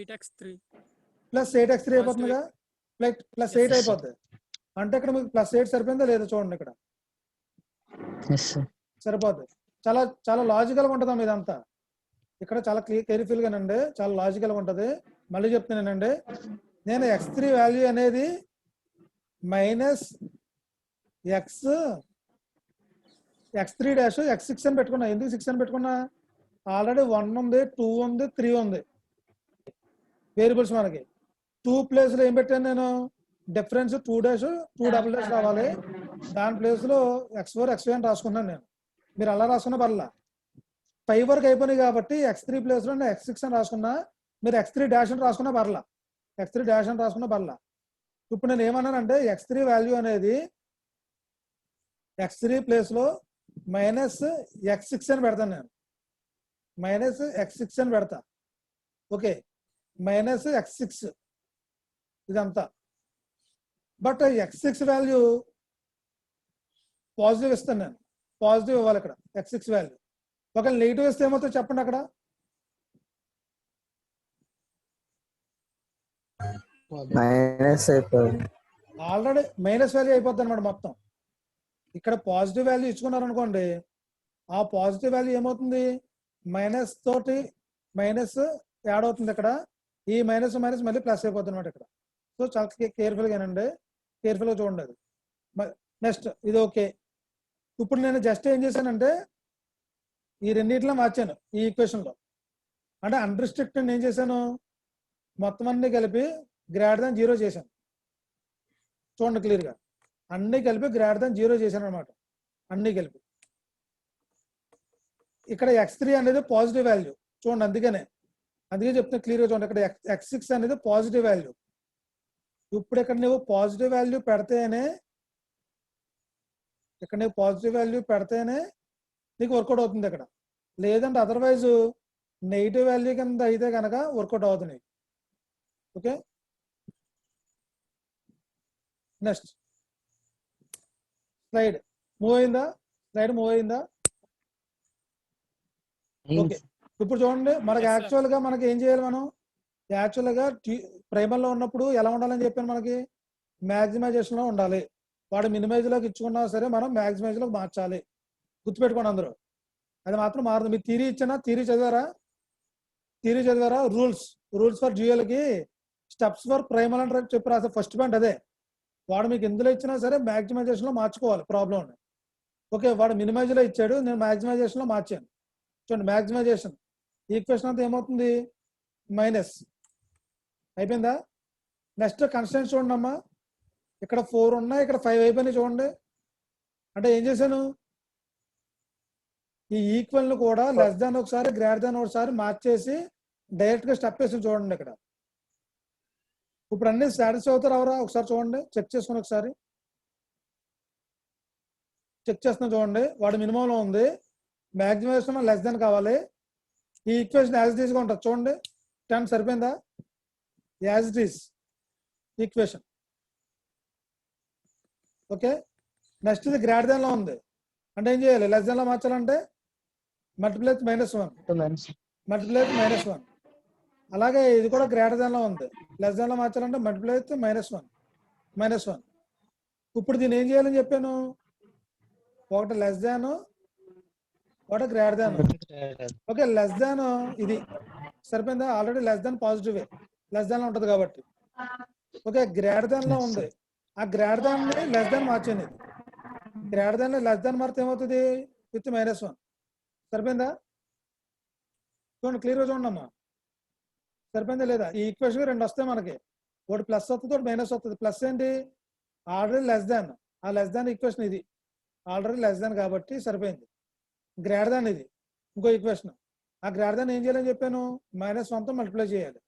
8x3 plus 8x3 అయిపోతుందిగా. +8 అయిపోతుంది. అంటే ఇక్కడ మీకు +8 సరిపోయిందా లేదా చూడండి. ఇక్కడ సరిపోతుంది. చాలా చాలా లాజికల్గా ఉంటుందా ఇదంతా. ఇక్కడ చాలా కేర్ఫుల్ గానండి, చాలా లాజికల్గా ఉంటుంది. మళ్ళీ చెప్తున్నానండి, నేను x3 వాల్యూ అనేది -x3 డాష్ x6 అని పెట్టుకున్నా. ఎందుకు 6 అని పెట్టుకున్నా? ఆల్రెడీ 1 ఉంది, 2 ఉంది, 3 ఉంది వేరియబుల్స్. మనకి 2 ప్లేస్ లో ఏం పెట్టాను నేను? డిఫరెన్స్ 2 డాష్ 2 డబుల్ డాష్ రావాలి. దాని ప్లేస్ లో x4 x5 అని రాసుకున్నాను నేను. మీరు అలా రాసుకున్న పర్లా. 5 వరకు అయిపోయినాయి కాబట్టి x3 ప్లేస్ లో x6 అని రాసుకున్నా. మీరు x3 డాష్ అని రాసుకున్నా పర్లా. x3 డాష్ అని రాసుకున్న బల్ల. ఇప్పుడు నేను ఏమన్నానంటే x3 వాల్యూ అనేది x3 ప్లేస్లో -x6 అని పెడతాను నేను. -x6 అని పెడతా. ఓకే, -x6 ఇదంతా. బట్ x6 వాల్యూ పాజిటివ్ ఇస్తాను నేను. పాజిటివ్ ఇవ్వాలి ఇక్కడ x6 వాల్యూ. ఒకవేళ నెగిటివ్ ఇస్తే ఏమవుతుందో చెప్పండి అక్కడ. మైనస్ అయిపోయింది. ఆల్రెడీ మైనస్ వాల్యూ అయిపోద్ది అనమాట మొత్తం. ఇక్కడ పాజిటివ్ వాల్యూ ఇచ్చుకున్నారు అనుకోండి, ఆ పాజిటివ్ వాల్యూ ఏమవుతుంది, మైనస్ తోటి మైనస్ యాడ్ అవుతుంది ఇక్కడ. ఈ మైనస్ మైనస్ మళ్ళీ ప్లస్ అయిపోతుంది అనమాట ఇక్కడ. సో చాలా కేర్ఫుల్గానండి, కేర్ఫుల్గా చూడండి అది. నెక్స్ట్ ఇది ఓకే. ఇప్పుడు నేను జస్ట్ ఏం చేశానంటే ఈ రెండింటిలో మార్చాను ఈ ఈక్వేషన్లో. అంటే అన్రిస్ట్రిక్టెడ్ ఏం చేశాను, మొత్తం అన్ని కలిపి >0 చేశాను. చూడండి క్లియర్గా, అన్ని కలిపి >0 చేశాను అనమాట. అన్ని కలిపి ఇక్కడ x3 అనేది పాజిటివ్ వాల్యూ చూడండి. అందుకే చెప్తున్నా క్లియర్గా చూడండి. ఇక్కడ x6 అనేది పాజిటివ్ వాల్యూ. ఇప్పుడు ఇక్కడ నువ్వు పాజిటివ్ వాల్యూ పెడితేనే, నీకు వర్కౌట్ అవుతుంది ఇక్కడ. లేదంటే అదర్వైజ్ నెగిటివ్ వాల్యూ కింద అయితే కనుక వర్కౌట్ అవుతుంది. ఓకే, నెక్స్ట్ స్లైడ్ మూవ్ అయిందా? ఓకే, ఇప్పుడు చూడండి మనకి యాక్చువల్గా మనకి ఏం చేయాలి, మనం యాక్చువల్గా ప్రైమర్లో ఉన్నప్పుడు ఎలా ఉండాలని చెప్పాను, మనకి మ్యాక్సిమైజేషన్లో ఉండాలి. వాడు మినిమైజ్లోకి ఇచ్చుకున్నా సరే మనం మ్యాక్సిమైజ్లోకి మార్చాలి. గుర్తుపెట్టుకోండి అందరూ, అది మాత్రం మారదు. మీరు థియరీ చదివారా? రూల్స్ ఫర్ డ్యూయల్కి స్టెప్స్ ఫర్ ప్రైమల్ అని చెప్పి రాసే ఫస్ట్ పాయింట్ అదే. వాడు మీకు ఎందులో ఇచ్చినా సరే మ్యాక్సిమైజేషన్లో మార్చుకోవాలి ప్రాబ్లం. ఓకే, వాడు మినిమైజ్లో ఇచ్చాడు, నేను మ్యాక్సిమైజేషన్లో మార్చాను. చూడండి మ్యాక్సిమైజేషన్ ఈక్వేషన్ అంతా ఏమవుతుంది, మైనస్ అయిపోయిందా. నెక్స్ట్ కన్స్టెంట్స్ చూడండి అమ్మా, ఇక్కడ 4 ఉన్నాయి, ఇక్కడ 5 అయిపోయినాయి చూడండి. అంటే ఏం చేశాను, ఈ ఈక్వల్ కూడా లెస్ దాన్ ఒకసారి ఒకసారి మార్చేసి డైరెక్ట్గా స్టెప్ వేసి చూడండి. ఇక్కడ ఇప్పుడు అన్ని సాటిస్ఫై అవుతారు ఎవరా, ఒకసారి చూడండి, చెక్ చేసుకుని ఒకసారి చెక్ చేస్తున్నా చూడండి. వాడు మినిమంలో ఉంది, మ్యాక్సిమైజేషన్ లెస్ దాన్ కావాలి. ఈ ఈక్వేషన్ యాజ్ ఇట్ ఈస్గా ఉంటుంది చూడండి. 10 సరిపోయిందా, as it is equation. Okay, next ఇది >లో ఉంది అంటే ఏం చేయాలి, లెస్ దాన్లో మార్చాలంటే మల్టిప్లై -1. అలాగే ఇది కూడా >లో ఉంది, లెస్ దాన్లో మార్చాలంటే మల్టిప్లై -1. ఇప్పుడు దీన్ని ఏం చేయాలని చెప్పాను, ఒకటి లెస్ దాన్, ఒకటి >. ఓకే, లెస్ దాన్ ఇది సరిపోయిందా, already less than positive, less దాన్లో ఉంటుంది కాబట్టి. ఓకే, >లో ఉంది, ఆ >ని లెస్ దాన్ మార్చాను. >ని లెస్ దాన్ మారితే ఏమవుతుంది, విత్ -1. సరిపోయిందా, చూడండి క్లియర్గా చూడండి అమ్మా, సరిపోయిందా లేదా. ఈ ఈక్వేషన్ 2 వస్తాయి మనకి, ఒకటి ప్లస్ వస్తుంది, ఒకటి మైనస్ వస్తుంది. ప్లస్ ఏంటి, ఆల్రెడీ లెస్ దాన్, ఆ లెస్ దాన్ ఈక్వేషన్ ఇది ఆల్రెడీ లెస్ దాన్ కాబట్టి సరిపోయింది. >, ఇది ఇంకో ఈక్వేషన్. ఆ >, ఏం చేయాలని చెప్పాను, -1తో మల్టిప్లై చేయాలి.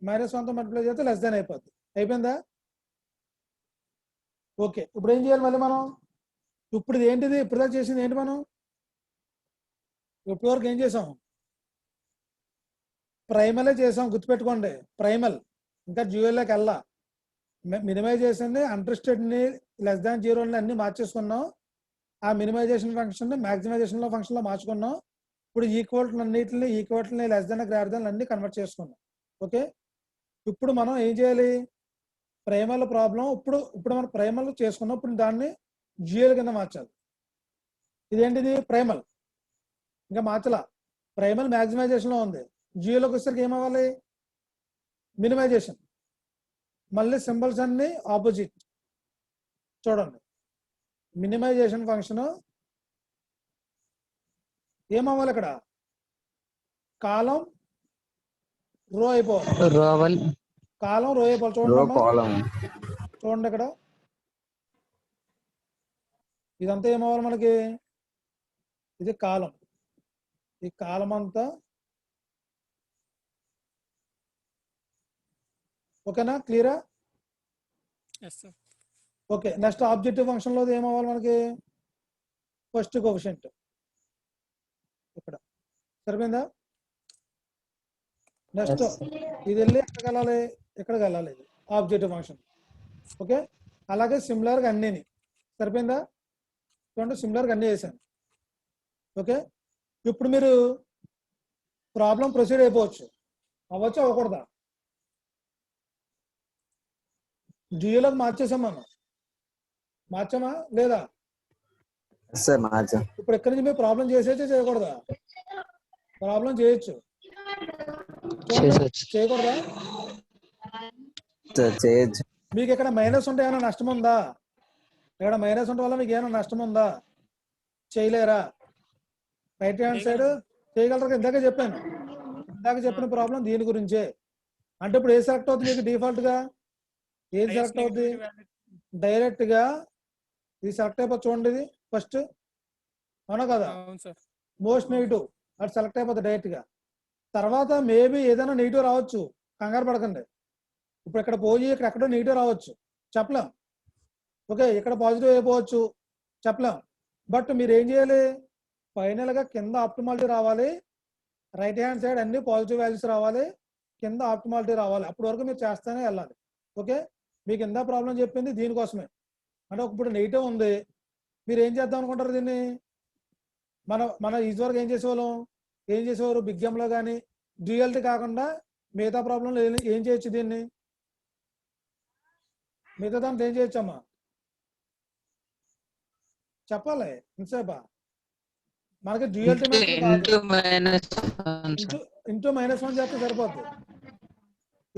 -1తో మల్టిప్లై చేస్తే లెస్ దాన్ అయిపోద్ది. అయిపోయిందా. ఓకే, ఇప్పుడు ఏం చేయాలి మళ్ళీ మనం, ఇప్పుడు ఏంటిది, ఇప్పుడు చేసింది ఏంటి, మనం ఇప్పటివరకు ఏం చేసాం, ప్రైమలే చేసాం. గుర్తుపెట్టుకోండి, ప్రైమల్ ఇంకా డ్యూయల్లోకి వెళ్ళా. మినిమైజేషన్ అన్రిస్ట్రిక్టెడ్ని లెస్ దాన్ 0 అన్ని మార్చేసుకున్నాం. ఆ మినిమైజేషన్ ఫంక్షన్ మ్యాక్సిమైజేషన్లో ఫంక్షన్లో మార్చుకున్నాం. ఇప్పుడు ఈక్వల్ని లెస్ దాన్ అన్ని కన్వర్ట్ చేసుకున్నాం. ఓకే, ఇప్పుడు మనం ఏం చేయాలి, ప్రైమల్ ప్రాబ్లం ఇప్పుడు మనం ప్రైమల్ చేసుకున్నాం. ఇప్పుడు దాన్ని డ్యూయల్ కింద మార్చాలి. ఇదేంటిది, ప్రైమల్ ఇంకా మార్చలా, ప్రైమల్ మ్యాక్సిమైజేషన్లో ఉంది. డ్యూయల్లోకి వచ్చేసరికి ఏమవ్వాలి, మినిమైజేషన్. మళ్ళీ సింబల్స్ అన్ని ఆపోజిట్. చూడండి, మినిమైజేషన్ ఫంక్షన్ ఏమవ్వాలి, ఇక్కడ కాలం రో అయిపోవాలి. కాలం రో అయిపోవాలి. చూడండి ఇక్కడ ఇదంతా ఏమవ్వాలి మనకి, ఇది కాలం. ఈ కాలం అంతా ఓకేనా, క్లియరా? Yes sir. Okay, next objective function లో ఏమవ్వాలి మనకి? ఫస్ట్ కోఎఫిషియంట్ ఇక్కడ, సరిపోయిందా? నెక్స్ట్ ఇది వెళ్ళి ఎక్కడికి వెళ్ళాలి? ఇక్కడికి వెళ్ళాలి, ఇది ఆబ్జెక్టివ్ ఫంక్షన్. ఓకే, అలాగే సిమిలర్గా అన్నీని, సరిపోయిందా? చూడండి, సిమిలర్గా అన్నీ వేసాను. ఓకే, ఇప్పుడు మీరు ప్రాబ్లం ప్రొసీడ్ అయిపోవచ్చు. అవ్వచ్చు, అవ్వకూడదా? డ్యూయల్కి మార్చేసాం మనం, మార్చామా లేదా? సార్ మార్చా ఇప్పుడు ఎక్కడి నుంచి మీరు ప్రాబ్లం చేసేది చేయకూడదా? ప్రాబ్లం చేయొచ్చు, చేయకూడదా? సార్ చేయొచ్చు. మీకు ఇక్కడ మైనస్ ఉంటే ఏమైనా నష్టం ఉందా? ఇక్కడ మైనస్ ఉండడం వల్ల మీకు ఏమైనా నష్టం ఉందా? చేయలేరా? రైట్ హ్యాండ్ సైడ్ చేయగలరు. ఇందాక చెప్పాను, ఇందాక చెప్పిన ప్రాబ్లం దీని గురించే. అంటే ఇప్పుడు ఏ సెలెక్ట్ అవుతుంది మీకు? డిఫాల్ట్ గా ఏది సెలెక్ట్ అవుతుంది? డైరెక్ట్ గా ఇది సెలెక్ట్ అయిపోతుంది. చూడండి, ఇది ఫస్ట్, అవునా కదా? మోస్ట్ నెగిటివ్ అది సెలెక్ట్ అయిపోతుంది డైరెక్ట్ గా. తర్వాత మేబీ ఏదైనా నెగిటివ్ రావచ్చు, కంగారు పడకండి. ఇప్పుడు ఇక్కడ పోయి ఇక్కడ ఎక్కడో నెగిటివ్ రావచ్చు, చెప్పలేం. ఓకే, ఇక్కడ పాజిటివ్ అయిపోవచ్చు, చెప్పలేం. బట్ మీరు ఏం చేయాలి? ఫైనల్ గా కింద ఆప్టిమాలిటీ రావాలి, రైట్ హ్యాండ్ సైడ్ అన్ని పాజిటివ్ వాల్యూస్ రావాలి, కింద ఆప్టిమాలిటీ రావాలి. అప్పటి వరకు మీరు చేస్తూనే వెళ్ళాలి. ఓకే, మీకు కింద ప్రాబ్లం చెప్పింది దీనికోసమే. అంటే ఇప్పుడు నెగిటివ్ ఉంది, మీరు ఏం చేద్దాం అనుకుంటారు దీన్ని? మన ఇదివరకు ఏం చేసేవారు బిగ్ గేమ్ లో కానీ డ్యూయల్టీ కాకుండా మిగతా ప్రాబ్లంలో ఏం చేయొచ్చు? దీన్ని మిగతా దాంట్లో ఏం చేయొచ్చమ్మా? చెప్పాలి ఇంతసేపా? మనకి డ్యూయల్టీ ఇంటూ -1 చేస్తే సరిపోద్ది.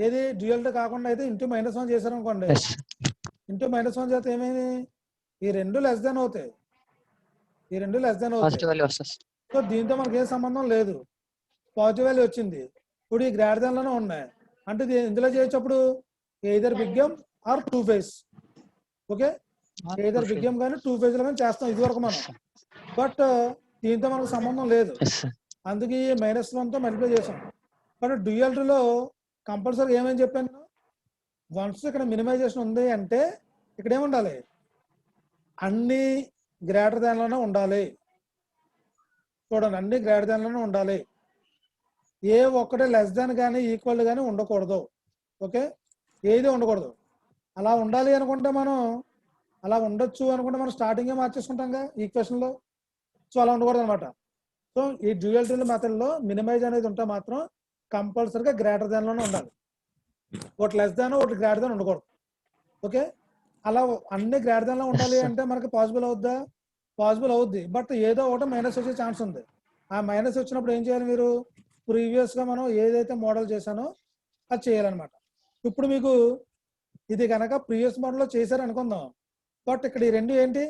ఏది డ్యూయల్టీ కాకుండా అయితే ఇంటూ -1 చేశారనుకోండి, ఇంటూ -1 చేస్తే ఏమైంది? ఈ రెండు లెస్ దాన్ అవుతాయి, ఈ రెండు లెస్ దాన్ అవుతాయి. సో దీంతో మనకి ఏ సంబంధం లేదు, పాజిటివ్ వాల్యూ వచ్చింది. ఇప్పుడు ఈ గ్రేటర్ దాన్ లోనే ఉన్నాయి అంటే ఇందులో చేయొచ్చు. అప్పుడు either big M or two phase. Okay, either big M కానీ టూ ఫేజ్ లో కానీ చేస్తాం ఇది వరకు మనం. బట్ దీంతో మనకు సంబంధం లేదు, అందుకే -1 తో మల్టిప్లై చేసాం. బట్ డ్యూయల్టీలో కంపల్సరీ ఏమని చెప్పాను? వన్స్ ఇక్కడ మినిమైజేషన్ ఉంది అంటే ఇక్కడ ఏముండాలి? అన్ని గ్రేటర్ దాన్ లోనే ఉండాలి. చూడండి, అన్ని గ్రేటర్ దాన్ లోనే ఉండాలి. ఏ ఒక్కటే లెస్ దాన్ కానీ ఈక్వల్ కానీ ఉండకూడదు. ఓకే, ఏది ఉండకూడదు. అలా ఉండాలి అనుకుంటే మనం, అలా ఉండొచ్చు అనుకుంటే మనం స్టార్టింగే మార్చేసుకుంటాంగా ఈక్వేషన్ లో. సో అలా ఉండకూడదు అనమాట. సో ఈ డ్యూయల్టీ మెథడ్ లో మినిమైజ్ అనేది ఉంటే మాత్రం కంపల్సరీగా గ్రేటర్ దాన్ లోనే ఉండాలి. ఒకటి లెస్ దాన్ ఒకటి గ్రేటర్ దాన్ ఉండకూడదు. ఓకే, అలా అన్ని గ్రేటర్ దాన్ లో ఉండాలి అంటే మనకి పాసిబుల్ అవుద్దా? పాసిబుల్ అవుద్ది. బట్ ఏదో ఒకటి మైనస్ వచ్చే ఛాన్స్ ఉంది. ఆ మైనస్ వచ్చినప్పుడు ఏం చేయాలి? మీరు ప్రీవియస్ గా మనం ఏదైతే మోడల్ చేశానో అది చేయాలన్నమాట. ఇప్పుడు మీకు ఇది కనుక ప్రీవియస్ మోడల్ లో చేశారు అనుకుందాం, బట్ ఇక్కడ ఈ రెండు ఏంటి?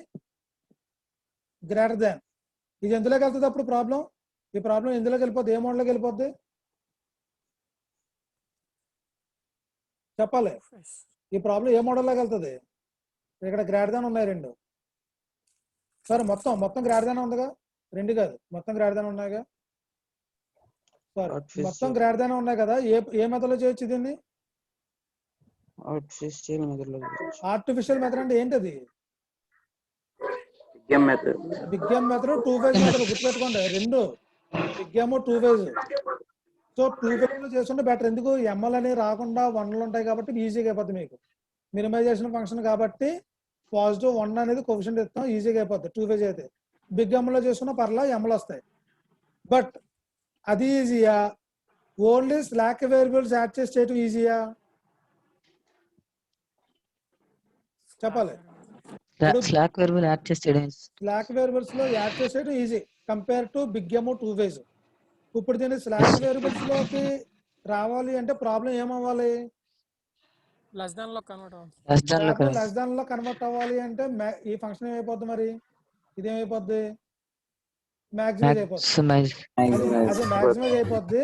Greater than. ఇది ఎందులోకి వెళ్తుంది అప్పుడు ప్రాబ్లం? ఈ ప్రాబ్లం ఎందులోకి వెళ్ళిపోద్ది? ఏ మోడల్లోకి వెళ్ళిపోద్ది చెప్పాలి? ఈ ప్రాబ్లం ఏ మోడల్లోకి వెళ్తుంది? ఇక్కడ గ్రేటర్ దాన్ ఉన్నాయి రెండు. సరే, మొత్తం గ్రేటర్ దాన్ ఉందిగా, రెండు కాదు, మొత్తం గ్రేటర్ దాన్ ఉన్నాయిగా. సారీ, మొత్తం గ్రేటర్ దాన్ ఉన్నాయి కదా. ఏ మెథడ్ లో చేయొచ్చు దీన్ని? ఆర్టిఫిషియల్ మెథడ్ అంటే ఏంటది? Big M method, two phase method. గుర్తుపెట్టుకోండి, రెండు big M two phase. So two phase లో చేస్తుంటే బెటర్. ఎందుకు? ఎంఎల్ అనేవి రాకుండా 1లు ఉంటాయి కాబట్టి ఈజీగా అయిపోద్ది మీకు. మినిమైజేషన్ ఫంక్షన్ కాబట్టి +1 అనేది కోఎఫిషియంట్ ఇస్తాం, ఈజీగా అయిపోద్ది టూ ఫేజ్ అయితే. బిగ్ గేమ్ లో చేసుకున్న పర్లా ఎంఎల్ వస్తాయి. బట్ అది ఈజీయా? ఓన్లీ స్లాక్ వేరియబుల్స్ యాడ్ చేసి చేయటం ఈజీయా? చెప్పాలి. స్లాక్ వేరియబుల్ యాడ్ చేసేయడం, స్లాక్ వేరియబుల్స్ లో యాడ్ చేసేయడం easy compare to big M two phase. ఇప్పుడు దీన్ని స్లాక్ వేరియబుల్స్ లోకి రావాలి అంటే ప్రాబ్లం ఏమవ్వాలి? లెస్ దాన్ లో కన్వర్ట్ అవ్వాలి. లెస్ దాన్ లో కన్వర్ట్ అవ్వాలి అంటే ఈ ఫంక్షన్ ఏమైపోద్ది మరి? ఇదేమైపోద్ది? మ్యాక్సిమైజ్ అయిపోద్ది. అది మ్యాక్సిమైజ్ అయిపోద్ది.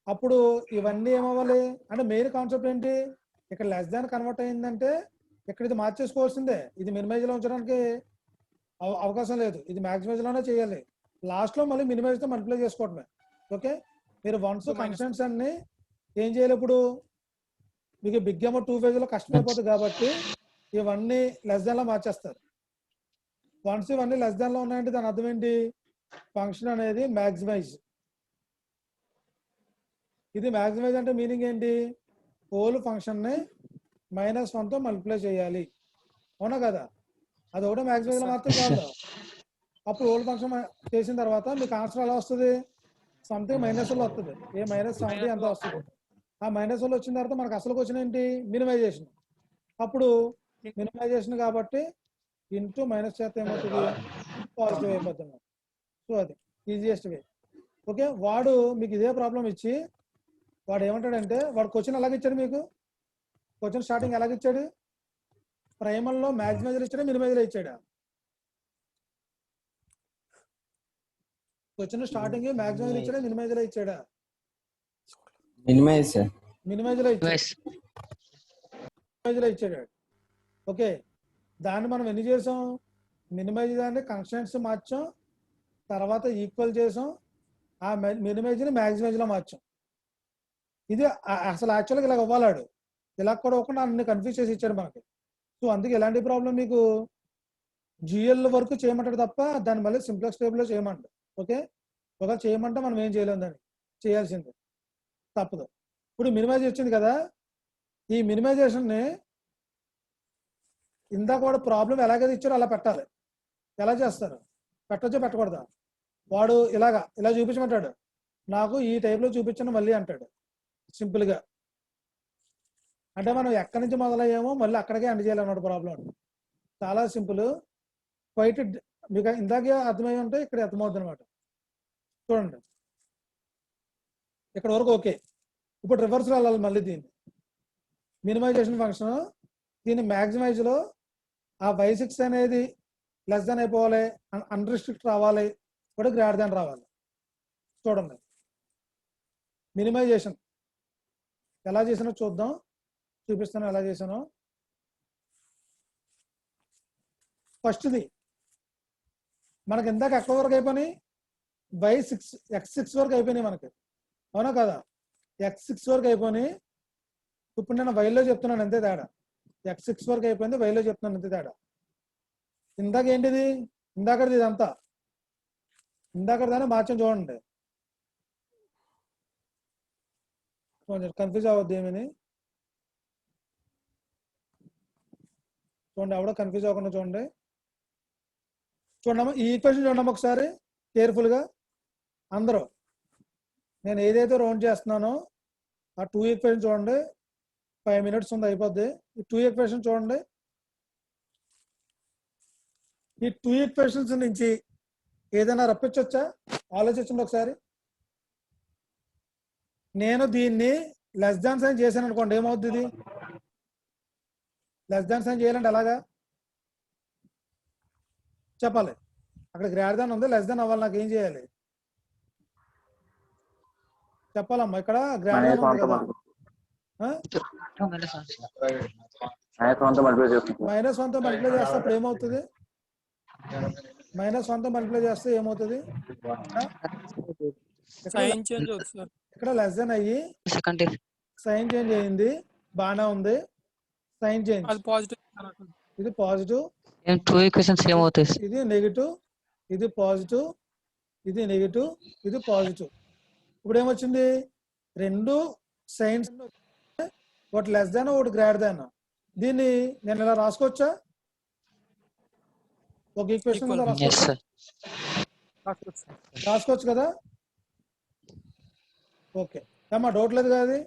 అప్పుడు ఇవన్నీ ఏమవ్వాలి అంటే మెయిన్ కాన్సెప్ట్ ఏంటి? ఇక్కడ లెస్ దాన్ కన్వర్ట్ అయిందంటే ఇక్కడ ఇది మార్చేసుకోవాల్సిందే. ఇది మినిమైజ్ లో ఉంచడానికి అవకాశం లేదు, ఇది మ్యాక్సిమైజ్ లోనే చేయాలి. లాస్ట్ లో మళ్ళీ మినిమైజ్ తో మల్టిప్లై చేసుకోవటమే. ఓకే, మీరు వన్స్ కన్స్టెంట్స్ అన్ని ఏం చేయాలి? ఇప్పుడు మీకు బిగ్ ఎమ్ 2 ఫేజ్ లో కష్టమైపోతుంది కాబట్టి ఇవన్నీ లెస్ దాన్ లో మార్చేస్తారు. వన్స్ ఇవన్నీ లెస్ దాన్ లో ఉన్నాయంటే దాని అర్థం ఏంటి? ఫంక్షన్ అనేది మ్యాక్సిమైజ్. ఇది మ్యాక్సిమైజ్ అంటే మీనింగ్ ఏంటి? హోల్ ఫంక్షన్ ని -1 తో మల్టిప్లై చేయాలి, అవునా కదా? అది ఒకటే మ్యాక్సిమైజ్ లో మాత్రం చాలు. అప్పుడు హోల్ ఫంక్షన్ చేసిన తర్వాత మీకు ఆన్సర్ ఎలా వస్తుంది? సంథింగ్ మైనస్ లో వస్తుంది. ఏ -70 ఎంత వస్తుంది. ఆ మైనస్ లో వచ్చిన తర్వాత మనకు అసలు క్వశ్చన్ ఏంటి? మినిమైజేషన్. అప్పుడు మినిమైజేషన్ కాబట్టి ఇంటూ మైనస్ చేస్తే ఏమవుతుంది? పాజిటివ్ అయిపోతుంది. సో అది ఈజియెస్ట్ వే. ఓకే, వాడు మీకు ఇదే ప్రాబ్లం ఇచ్చి వాడు ఏమంటాడంటే, వాడు క్వశ్చన్ ఎలాగ ఇచ్చాడు మీకు? క్వశ్చన్ స్టార్టింగ్ ఎలాగ ఇచ్చాడు? ప్రైమల్ లో మ్యాక్సిమైజర్ ఇచ్చాడా, మినిమైజర్ ఇచ్చాడా? క్వశ్చన్ స్టార్టింగ్ మ్యాక్సిమైజర్ ఇచ్చాడా, మినిమైజర్ ఇచ్చాడా? Minimize sir. మినిమైజర్ ఇచ్చాడు. ఓకే, దాన్ని మనం ఎన్ని చేసాం? మినిమైజ్ దాన్ని కన్స్టెంట్స్ మార్చాం, తర్వాత ఈక్వల్ చేసాం, ఆ మినిమైజ్ ని మ్యాక్సిమైజ్ లో మార్చాం. ఇది అసలు యాక్చువల్గా ఇలా ఇవ్వాలాడు, ఇలా కూడా ఒకకుండా అన్ని కన్ఫ్యూజ్ చేసి ఇచ్చాడు మనకి. సో అందుకే ఎలాంటి ప్రాబ్లం మీకు జిఎల్ వరకు చేయమంటాడు తప్ప దాన్ని మళ్ళీ సింప్లెక్స్ టేబుల్లో చేయమంటాడు. ఓకే, ఒకవేళ చేయమంటే మనం ఏం చేయలేం, దాన్ని చేయాల్సిందే, తప్పదు. ఇప్పుడు మినిమైజ్ వచ్చింది కదా, ఈ మినిమైజేషన్ని ఇందాక కూడా ప్రాబ్లం ఎలాగైతే ఇచ్చారో అలా పెట్టాలి. ఎలా చేస్తారు? పెట్టచ్చో పెట్టకూడదా? వాడు ఇలా చూపించమంటాడు, నాకు ఈ టైప్లో చూపించండి మళ్ళీ అంటాడు సింపుల్గా. అంటే మనం ఎక్కడి నుంచి మొదలయ్యామో మళ్ళీ అక్కడికే ఎండ్ చేయాలన్నమాట ప్రాబ్లం. చాలా సింపుల్, క్వైట్. మీకు ఇందాకే అర్థమై ఉంటే ఇక్కడ అర్థమవుతుంది అనమాట. చూడండి ఇక్కడ వరకు ఓకే. ఇప్పుడు రివర్స్లో వెళ్ళాలి మళ్ళీ. దీన్ని మినిమైజేషన్ ఫంక్షన్, దీన్ని మ్యాక్సిమైజ్లో ఆ y6 అనేది లెస్ దాన్ అయిపోవాలి, అన్రిస్ట్రిక్ట్ రావాలి, కూడా గ్రేటర్ దాన్ రావాలి. చూడండి మినిమైజేషన్ ఎలా చేసినా చూద్దాం, చూపిస్తాను ఎలా చేశాను. ఫస్ట్ది మనకి ఇందాక ఎక్కడ వరకు అయిపోయినాయి? x6 వరకు అయిపోయినాయి మనకి, అవునా కదా? x6 వరకు అయిపోయినాయి. ఇప్పుడు నేను వైలో చెప్తున్నాను అంతే తేడా. x6 వరకు అయిపోయింది, వైలో చెప్తున్నాను అంతే తేడా. ఇందాక ఏంటిది? ఇందాకది ఇదంతా ఇందాకదాన్ని మార్చం. చూడండి కొంచెం కన్ఫ్యూజ్ అవ్వద్దు ఏమని. చూడండి ఎవడో కన్ఫ్యూజ్ అవ్వకుండా చూడండి. చూడమ్మా ఈ ఈక్వేషన్ చూడమ్మా ఒకసారి కేర్ఫుల్గా అందరూ. నేను ఏదైతే రౌండ్ చేస్తున్నానో ఆ 2 ఈక్వేషన్ చూడండి. 5 minutes ఉంది, అయిపోద్ది. ఈ 2 ఈక్వేషన్ చూడండి. ఈ 2 ఈక్వేషన్స్ నుంచి ఏదైనా రప్పించవచ్చా? ఆలోచించండి ఒకసారి. నేను దీన్ని లెస్ దాన్ సైన్ చేశాను అనుకోండి, ఏమవుద్ది? ఇది లెస్ దాన్ సైన్ చేయాలంటే ఎలాగా చెప్పాలి? అక్కడ గ్రేటర్ దాన్ ఉంది, లెస్ దాన్ అవ్వాలి, నాకు ఏం చేయాలి చెప్పాలమ్మా. ఇక్కడ గ్రేటర్ దాన్ ఉంది కదా, -1 తో మల్టిప్లై చేస్తే అప్పుడు ఏమవుతుంది? -1 తో మల్టిప్లై చేస్తే ఏమవుతుంది? ఇక్కడ లెస్ దాన్ అయ్యి సైన్ చేంజ్ అయ్యింది, బాగానే ఉంది. సైన్ చేంజ్, ఇది పాజిటివ్, ఇది నెగిటివ్, ఇది పాజిటివ్, ఇది నెగిటివ్, ఇది పాజిటివ్. ఇప్పుడు ఏమొచ్చింది? రెండు సైన్స్, ఒకటి లెస్ దాన్, ఒకటి గ్రేటర్ దాన్. దీన్ని నేను ఇలా రాసుకోవచ్చా? ఒక ఈక్వేషన్ రాసుకోవచ్చు కదా? ఓకే అమ్మా, డౌట్ లేదు కదా?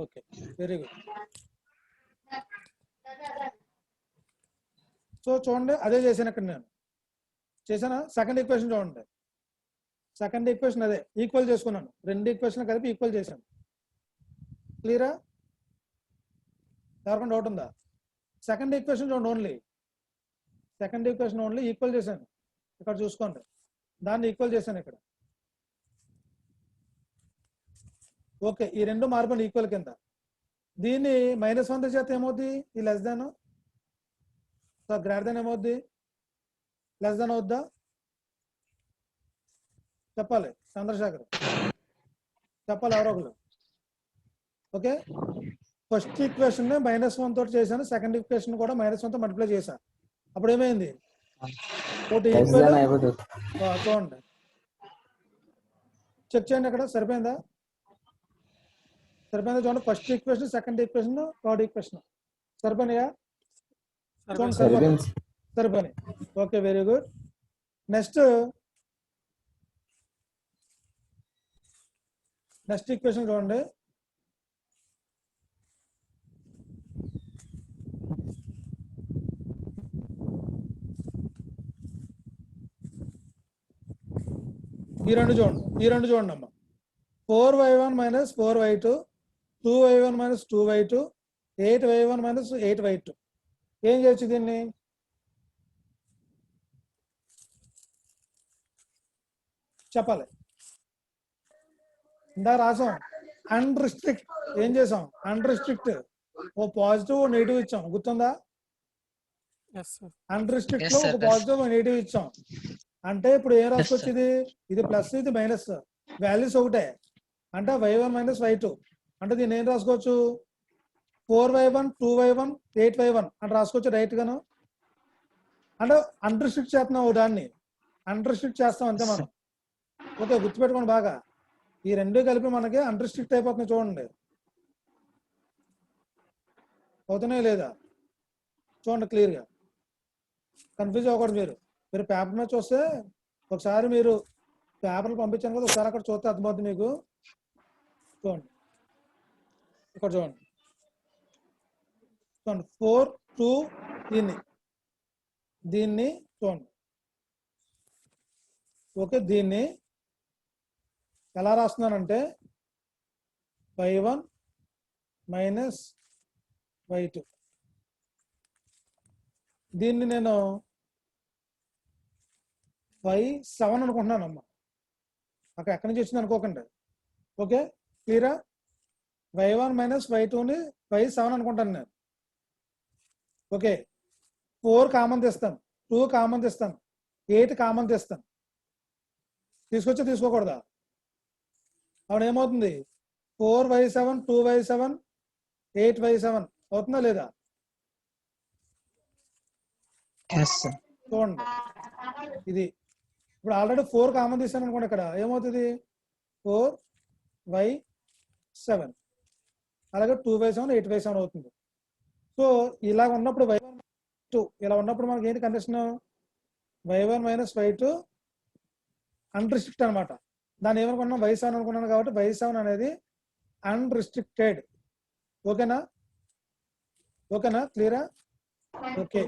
Okay, very good. సో చూడండి అదే చేశాను ఇక్కడ, నేను చేశానా? సెకండ్ ఈక్వేషన్ చూడండి. సెకండ్ ఈక్వేషన్ అదే ఈక్వల్ చేసుకున్నాను, రెండు ఈక్వేషన్ కలిపి ఈక్వల్ చేశాను. క్లియరా? ఎవరికైనా డౌట్ ఉందా? సెకండ్ ఈక్వేషన్ చూడండి, only second equation only equal చేశాను. ఇక్కడ చూసుకోండి, దాన్ని ఈక్వల్ చేశాను ఇక్కడ. ఓకే, ఈ రెండు మార్పులు ఈక్వల్ కింద. దీన్ని -1 చేస్తే ఏమవుద్ది? ఈ లెస్ దాన్, గ్రేటర్ దాన్ ఏమవుద్ది? లెస్ దాన్ అవుద్దా? చెప్పాలి చంద్రశేఖర్, చెప్పాలి ఎవరో ఒకరు. ఓకే, ఫస్ట్ ఈక్వేషన్ -1 తోటి చేశాను, సెకండ్ ఈక్వేషన్ కూడా -1 తో మల్టిప్లై చేశాను. అప్పుడు ఏమైంది? ఒకటి లెస్ ఈక్వల్, దాన్ అయిపోతుంది. చూడండి చెక్ చేయండి అక్కడ సరిపోయిందా? చూడండి, first equation, second equation, third equation సరిపోయినాయా? చూడండి సరిపోయింది. సరిపోయినాయి. Okay, very good. Next equation చూడండి. ఈ రెండు చూడండి అమ్మా. 4y1 - 4y2, 2y1 - 2y2, 8y1 - 8y2. ఏం చేయొచ్చు దీన్ని? చెప్పాలి. ఇందా రాసాం అన్రిస్ట్రిక్ట్. ఏం చేసాం? అన్రిస్ట్రిక్ట్ ఓ పాజిటివ్ నెగిటివ్ ఇచ్చాం, గుర్తుందా? అన్రిస్ట్రిక్ట్ లో ఒక పాజిటివ్ నెగిటివ్ ఇచ్చాం. అంటే ఇప్పుడు ఏం రాసుకోవచ్చు? ఇది ప్లస్, ఇది మైనస్, వాల్యూస్ ఒకటే. అంటే y1 - y2 అంటే దీన్ని ఏం రాసుకోవచ్చు? 4y1, 2y1, 8y1 అని రాసుకోవచ్చు డైరెక్ట్ గాను. అంటే అన్రిస్ట్రిక్ట్ చేస్తున్నాం, దాన్ని అన్రిస్ట్రిక్ట్ చేస్తాం అంతే మనం. ఓకే, గుర్తుపెట్టుకోండి బాగా. ఈ రెండు కలిపి మనకి అన్రిస్ట్రిక్ట్ అయిపోతుంది. చూడండి అవుతున్నాయి లేదా? చూడండి క్లియర్గా, కన్ఫ్యూజ్ అవ్వకూడదు. మీరు పేపర్ మీద చూస్తే, ఒకసారి మీరు పేపర్లు పంపించాను కదా, ఒకసారి అక్కడ చూస్తే అర్థమవుతుంది మీకు. చూడండి ఇక్కడ చూడండి 4, 2 దీన్ని చూడండి. ఓకే, దీన్ని ఎలా రాస్తున్నానంటే y1 - y2. దీన్ని నేను y7 అనుకుంటున్నాను అమ్మా. అక్కడ ఎక్కడి నుంచి వచ్చింది అనుకోకండి. ఓకే, క్లియరా? y1 - y2ని y7 అనుకుంటాను నేను. ఓకే, 4 కామన్ తీస్తాను, 2 కామన్ తీస్తాను, 8 కామన్ తీస్తాను. తీసుకొచ్చా తీసుకోకూడదా? అప్పుడు ఏమవుతుంది? 4y7, 2y7, 8y7 అవుతుందా లేదా? చూడండి, ఇది ఇప్పుడు ఆల్రెడీ 4 కామన్ తీసాను అనుకోండి. ఇక్కడ ఏమవుతుంది? 4y7, అలాగే 2y7, 8y7 అవుతుంది. సో ఇలా ఉన్నప్పుడు y1 - 2 ఇలా ఉన్నప్పుడు మనకి ఏంటి కండిషన్? y1 - y2 అన్రిస్ట్రిక్ట్ అనమాట. దాన్ని ఏమనుకున్నాం? y7 అనుకున్నాను కాబట్టి y7 అనేది అన్రిస్ట్రిక్టెడ్. ఓకేనా? క్లియరా? ఓకే,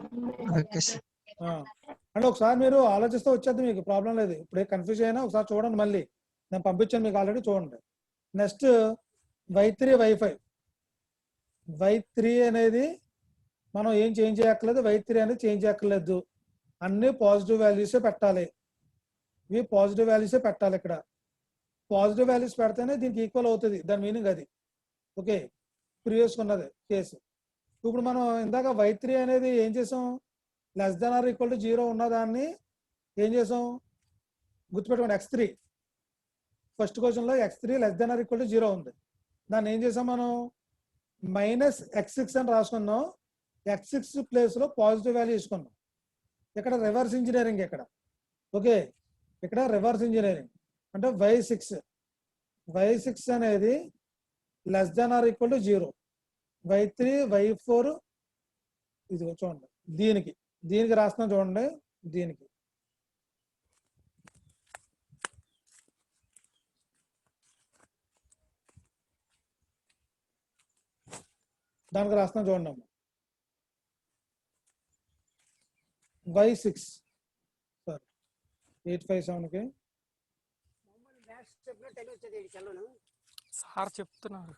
అంటే ఒకసారి మీరు ఆలోచిస్తే వచ్చేది, మీకు ప్రాబ్లం లేదు. ఇప్పుడు కన్ఫ్యూజ్ అయినా ఒకసారి చూడండి, మళ్ళీ నేను పంపించాను మీకు ఆల్రెడీ, చూడండి. Next y3, y5. y3 అనేది మనం ఏం చేంజ్ చేయక్కర్లేదు, y3 అనేది చేంజ్ చేయక్కర్లేదు. అన్ని పాజిటివ్ వాల్యూసే పెట్టాలి. ఇవి పాజిటివ్ వాల్యూసే పెట్టాలి. ఇక్కడ పాజిటివ్ వాల్యూస్ పెడితేనే దీనికి ఈక్వల్ అవుతుంది, దాని మీనింగ్ అది. ఓకే, ప్రీవియస్ ఉన్నది కేసు. ఇప్పుడు మనం ఇందాక y3 అనేది ఏం చేసాం? <0 ఉన్నదాన్ని ఏం చేసాం? గుర్తుపెట్టుకోండి, x3 ఫస్ట్ క్వశ్చన్లో x3 <0 ఉంది. దాన్ని ఏం చేసాం మనం? -x6 అని రాసుకున్నాం. x6 ప్లేస్లో పాజిటివ్ వాల్యూ తీసుకున్నాం. ఇక్కడ రివర్స్ ఇంజనీరింగ్. ఇక్కడ ఓకే, ఇక్కడ రివర్స్ ఇంజనీరింగ్ అంటే y6 అనేది <0. y3, y4 ఇది చూడండి, దీనికి రాస్తున్నాం. చూడండి, దానికి రాస్తున్నాం. చూడండి అమ్మ, y6 సారీ 857కి సార్ చెప్తున్నారు.